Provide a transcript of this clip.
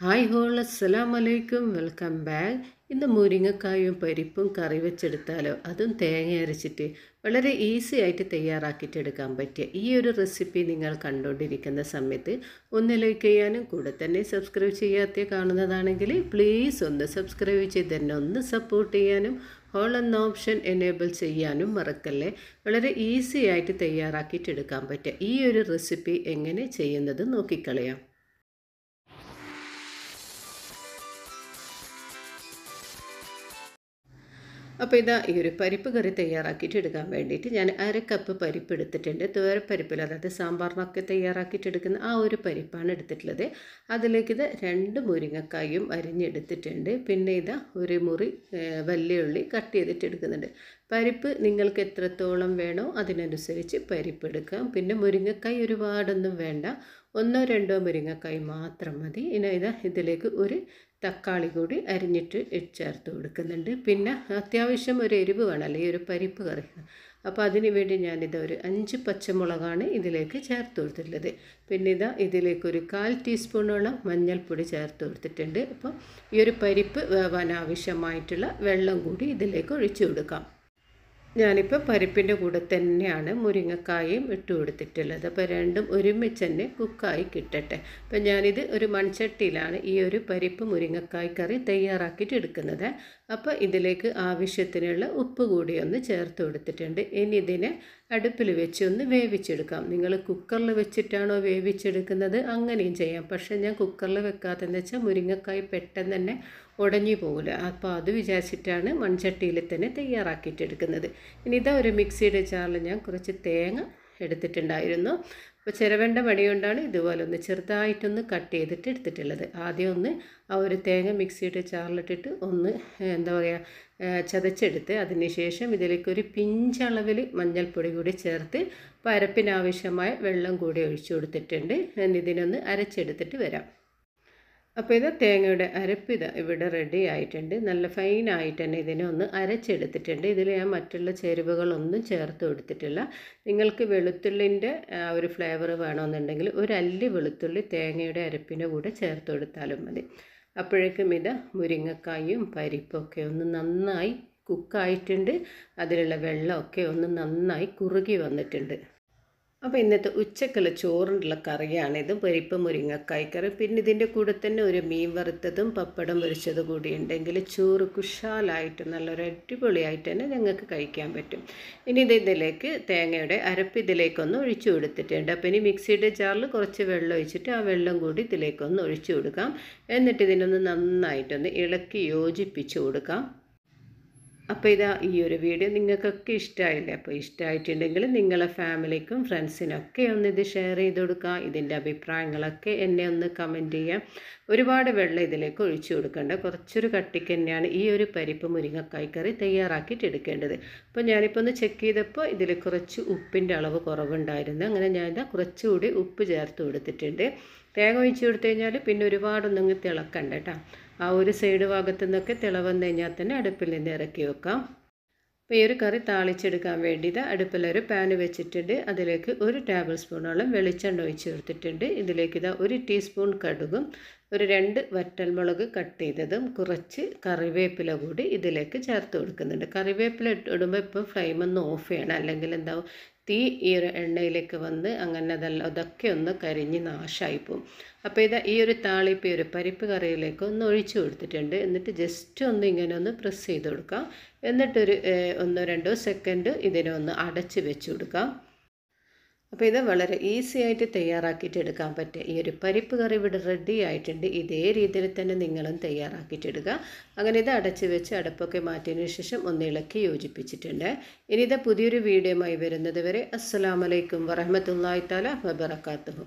Hi whole അസ്സലാമു അലൈക്കും, welcome back. ഇന്ന് മുരിങ്ങക്കായും പരിപ്പും കറി വെച്ചെടുത്താലോ, അതും തേങ്ങ അരച്ചിട്ട് വളരെ ഈസി ആയിട്ട് തയ്യാറാക്കിയിട്ടെടുക്കാൻ പറ്റിയ ഈ ഒരു റെസിപ്പി നിങ്ങൾ കണ്ടുകൊണ്ടിരിക്കുന്ന സമയത്ത് ഒന്ന് ലൈക്ക് ചെയ്യാനും കൂടെ തന്നെ സബ്സ്ക്രൈബ് ചെയ്യാത്ത കാണുന്നതാണെങ്കിൽ പ്ലീസ് ഒന്ന് സബ്സ്ക്രൈബ് ചെയ്ത് തന്നെ ഒന്ന് സപ്പോർട്ട് ചെയ്യാനും ഹോൾ എന്ന ഓപ്ഷൻ എനേബിൾ ചെയ്യാനും മറക്കല്ലേ. വളരെ ഈസി ആയിട്ട് തയ്യാറാക്കിയിട്ടെടുക്കാൻ പറ്റിയ ഈ ഒരു റെസിപ്പി എങ്ങനെ ചെയ്യുന്നത് നോക്കിക്കളയാം. അപ്പോൾ ഇതാ ഈ ഒരു പരിപ്പ് കറി തയ്യാറാക്കിയിട്ട് എടുക്കാൻ വേണ്ടിയിട്ട് ഞാൻ 1/2 കപ്പ് പരിപ്പ് എടുത്തിട്ടുണ്ട്. തുവരപ്പരിപ്പിൽ, അതായത് സാമ്പാറിനൊക്കെ തയ്യാറാക്കിയിട്ട് എടുക്കുന്ന ആ ഒരു പരിപ്പാണ് എടുത്തിട്ടുള്ളത്. അതിലേക്ക് ഇത് 2 മുരിങ്ങക്കായും അരിഞ്ഞെടുത്തിട്ടുണ്ട്. പിന്നെ ഇതാ ഒരു മുറി വലിയ ഉള്ളി കട്ട് ചെയ്തിട്ട് എടുക്കുന്നുണ്ട്. പരിപ്പ് നിങ്ങൾക്ക് എത്രത്തോളം വേണോ അതിനനുസരിച്ച് പരിപ്പ് എടുക്കാം. പിന്നെ മുരിങ്ങക്കായ് ഒരുപാടൊന്നും വേണ്ട, 1-2 മുരിങ്ങക്കായ് മാത്രം മതി. ഇനി ഇതാ ഇതിലേക്ക് ഒരു തക്കാളി കൂടി അരിഞ്ഞിട്ട് ചേർത്ത് കൊടുക്കുന്നുണ്ട്. പിന്നെ അത്യാവശ്യം ഒരു എരിവ് വേണമല്ലോ ഈ ഒരു പരിപ്പ് കറി. അപ്പോൾ അതിന് വേണ്ടി ഞാനിത് ഒരു 5 പച്ചമുളകാണ് ഇതിലേക്ക് ചേർത്ത് കൊടുത്തിട്ടുള്ളത്. പിന്നെ ഇതാ ഇതിലേക്കൊരു 1/4 ടീസ്പൂണോളം മഞ്ഞൾപ്പൊടി ചേർത്ത് കൊടുത്തിട്ടുണ്ട്. അപ്പോൾ ഈ ഒരു പരിപ്പ് വേവാൻ ആവശ്യമായിട്ടുള്ള വെള്ളം കൂടി ഇതിലേക്ക് ഒഴിച്ചു കൊടുക്കാം. ഞാനിപ്പോൾ പരിപ്പിൻ്റെ കൂടെ തന്നെയാണ് മുരിങ്ങക്കായും ഇട്ട് കൊടുത്തിട്ടുള്ളത്. അപ്പോൾ രണ്ടും ഒരുമിച്ച് തന്നെ കുക്കായി കിട്ടട്ടെ. അപ്പോൾ ഞാനിത് ഒരു മൺചട്ടിയിലാണ് ഈ ഒരു പരിപ്പ് മുരിങ്ങക്കായ് കറി തയ്യാറാക്കിയിട്ട് എടുക്കുന്നത്. അപ്പോൾ ഇതിലേക്ക് ആവശ്യത്തിനുള്ള ഉപ്പ് കൂടി ഒന്ന് ചേർത്ത് കൊടുത്തിട്ടുണ്ട്. ഇനി ഇതിനെ അടുപ്പിൽ വെച്ച് ഒന്ന് വേവിച്ചെടുക്കാം. നിങ്ങൾ കുക്കറിൽ വെച്ചിട്ടാണോ വേവിച്ചെടുക്കുന്നത് അങ്ങനെയും ചെയ്യാം. പക്ഷേ ഞാൻ കുക്കറിൽ വെക്കാത്തതെന്ന് വെച്ചാൽ മുരിങ്ങക്കായ് പെട്ടെന്ന് തന്നെ ഉടഞ്ഞു പോകില്ല. അപ്പോൾ അത് വിചാരിച്ചിട്ടാണ് മൺചട്ടിയിൽ തന്നെ തയ്യാറാക്കിയിട്ടെടുക്കുന്നത്. ഇനി ഇതാ ഒരു മിക്സിയുടെ ജാറിൽ ഞാൻ കുറച്ച് തേങ്ങ എടുത്തിട്ടുണ്ടായിരുന്നു. അപ്പോൾ ചിരവേണ്ട മടി കൊണ്ടാണ് ഇതുപോലെ ഒന്ന് ചെറുതായിട്ടൊന്ന് കട്ട് ചെയ്തിട്ട് എടുത്തിട്ടുള്ളത്. ആദ്യം ഒന്ന് ആ ഒരു തേങ്ങ മിക്സിയുടെ ജാറിലിട്ടിട്ട് ഒന്ന് എന്താ പറയുക ചതച്ചെടുത്ത് അതിനുശേഷം ഇതിലേക്കൊരു പിഞ്ചളവിൽ മഞ്ഞൾപ്പൊടി കൂടി ചേർത്ത് അരപ്പിനാവശ്യമായ വെള്ളം കൂടി ഒഴിച്ചു കൊടുത്തിട്ടുണ്ട്. ഇതിനൊന്ന് അരച്ചെടുത്തിട്ട് വരാം. അപ്പോൾ ഇത് തേങ്ങയുടെ അരപ്പ് ഇവിടെ റെഡി ആയിട്ടുണ്ട്. നല്ല ഫൈനായിട്ട് തന്നെ ഇതിനെ ഒന്ന് അരച്ചെടുത്തിട്ടുണ്ട്. ഇതിൽ ഞാൻ മറ്റുള്ള ചേരുവകളൊന്നും ചേർത്ത് കൊടുത്തിട്ടില്ല. നിങ്ങൾക്ക് വെളുത്തുള്ളിൻ്റെ ഒരു ഫ്ലേവർ വേണമെന്നുണ്ടെങ്കിൽ ഒരു അല്ലി വെളുത്തുള്ളി തേങ്ങയുടെ അരപ്പിൻ്റെ കൂടെ ചേർത്ത് കൊടുത്താലും മതി. അപ്പോഴേക്കും ഇത് മുരിങ്ങക്കായും പരിപ്പൊക്കെ ഒന്ന് നന്നായി കുക്കായിട്ടുണ്ട്. അതിലുള്ള വെള്ളമൊക്കെ ഒന്ന് നന്നായി കുറുകി വന്നിട്ടുണ്ട്. അപ്പോൾ ഇന്നത്തെ ഉച്ചക്കുള്ള ചോറിനുള്ള കറിയാണിത്, പരിപ്പ് മുരിങ്ങക്കായ് കറി. പിന്നെ ഇതിൻ്റെ കൂടെ തന്നെ ഒരു മീൻ വറുത്തതും പപ്പടം പൊരിച്ചതും കൂടി ഉണ്ടെങ്കിൽ ചോറ് കുശാലായിട്ട് നല്ലൊരു അടിപൊളിയായിട്ട് തന്നെ ഞങ്ങൾക്ക് കഴിക്കാൻ പറ്റും. ഇനി ഇതിലേക്ക് തേങ്ങയുടെ അരപ്പ് ഇതിലേക്കൊന്ന് ഒഴിച്ചു കൊടുത്തിട്ടുണ്ട്. അപ്പോൾ ഇനി മിക്സിയുടെ ജാറിൽ കുറച്ച് വെള്ളം ഒഴിച്ചിട്ട് ആ വെള്ളം കൂടി ഇതിലേക്കൊന്ന് ഒഴിച്ചു കൊടുക്കാം. എന്നിട്ട് ഇതിനൊന്ന് നന്നായിട്ടൊന്ന് ഇളക്കി യോജിപ്പിച്ച് കൊടുക്കാം. അപ്പോൾ ഇതാ ഈ ഒരു വീഡിയോ നിങ്ങൾക്കൊക്കെ ഇഷ്ടമായില്ലേ? അപ്പോൾ ഇഷ്ടമായിട്ടുണ്ടെങ്കിൽ നിങ്ങളെ ഫാമിലിക്കും ഫ്രണ്ട്സിനൊക്കെ ഒന്ന് ഇത് ഷെയർ ചെയ്ത് കൊടുക്കുക. ഇതിൻ്റെ അഭിപ്രായങ്ങളൊക്കെ എന്നെ ഒന്ന് കമൻറ്റ് ചെയ്യാം. ഒരുപാട് വെള്ളം ഇതിലേക്ക് ഒഴിച്ചു കൊടുക്കേണ്ട, കുറച്ചൊരു കട്ടിക്ക് തന്നെയാണ് ഈ ഒരു പരിപ്പ് മുരിങ്ങക്കായ് കറി തയ്യാറാക്കിയിട്ട് എടുക്കേണ്ടത്. അപ്പോൾ ഞാനിപ്പോൾ ഒന്ന് ചെക്ക് ചെയ്തപ്പോൾ ഇതിൽ കുറച്ച് ഉപ്പിൻ്റെ അളവ് കുറവുണ്ടായിരുന്നു. അങ്ങനെ ഞാനിതാ കുറച്ചുകൂടി ഉപ്പ് ചേർത്ത് കൊടുത്തിട്ടുണ്ട്. തേങ്ങ ഒഴിച്ച് കൊടുത്തു കഴിഞ്ഞാൽ പിന്നെ ഒരുപാടൊന്നും തിളക്കണ്ട കേട്ടോ. ആ ഒരു സൈഡ് ഭാഗത്തു നിന്നൊക്കെ തിളവന്ന് കഴിഞ്ഞാൽ തന്നെ അടുപ്പിൽ നിന്ന് ഇറക്കി വെക്കാം. അപ്പോൾ ഈ ഒരു കറി താളിച്ചെടുക്കാൻ വേണ്ടിയിട്ട് അടുപ്പിലൊരു പാൻ വെച്ചിട്ടുണ്ട്. അതിലേക്ക് 1 ടേബിൾ സ്പൂണോളം വെളിച്ചെണ്ണ ഒഴിച്ച് കൊടുത്തിട്ടുണ്ട്. ഇതിലേക്ക് ഇതാ 1 ടീസ്പൂൺ കടുകും ഒരു 2 വറ്റൽമുളക് കട്ട് ചെയ്തതും കുറച്ച് കറിവേപ്പില കൂടി ഇതിലേക്ക് ചേർത്ത് കൊടുക്കുന്നുണ്ട്. കറിവേപ്പില ഇടുമ്പോൾ ഇപ്പോൾ ഫ്ലെയിം ഒന്ന് ഓഫ് ചെയ്യണം, അല്ലെങ്കിൽ എന്താവും തീ ഈ ഒരു എണ്ണയിലേക്ക് വന്ന് അങ്ങനെ അതൊക്കെ ഒന്ന് കരിഞ്ഞ് നാശമായിപ്പോവും. അപ്പോൾ ഇതാ ഈ ഒരു താളിപ്പ് ഈ ഒരു പരിപ്പ് കറിയിലേക്ക് ഒന്ന് ഒഴിച്ചു കൊടുത്തിട്ടുണ്ട്. എന്നിട്ട് ജസ്റ്റ് ഒന്ന് ഇങ്ങനെ ഒന്ന് പ്രസ് ചെയ്ത് കൊടുക്കാം. എന്നിട്ടൊരു 1-2 സെക്കൻഡ് ഇതിനൊന്ന് അടച്ച് വെച്ച് കൊടുക്കാം. അപ്പോൾ ഇത് വളരെ ഈസി ആയിട്ട് തയ്യാറാക്കിയിട്ട് എടുക്കാൻ പറ്റുക ഈ ഒരു പരിപ്പ് കറി ഇവിടെ റെഡി ആയിട്ടുണ്ട്. ഇതേ രീതിയിൽ തന്നെ നിങ്ങളും തയ്യാറാക്കിയിട്ടെടുക്കുക. അങ്ങനെ ഇത് അടച്ച് വെച്ച് അടുപ്പൊക്കെ മാറ്റിയതിന് ശേഷം ഒന്ന് ഇളക്കി യോജിപ്പിച്ചിട്ടുണ്ട്. ഇനി ഇത് പുതിയൊരു വീഡിയോയുമായി വരുന്നത് വരെ അസ്സലാമു അലൈക്കും വറഹ്മത്തുള്ളാഹി തആല വബറകാതുഹു.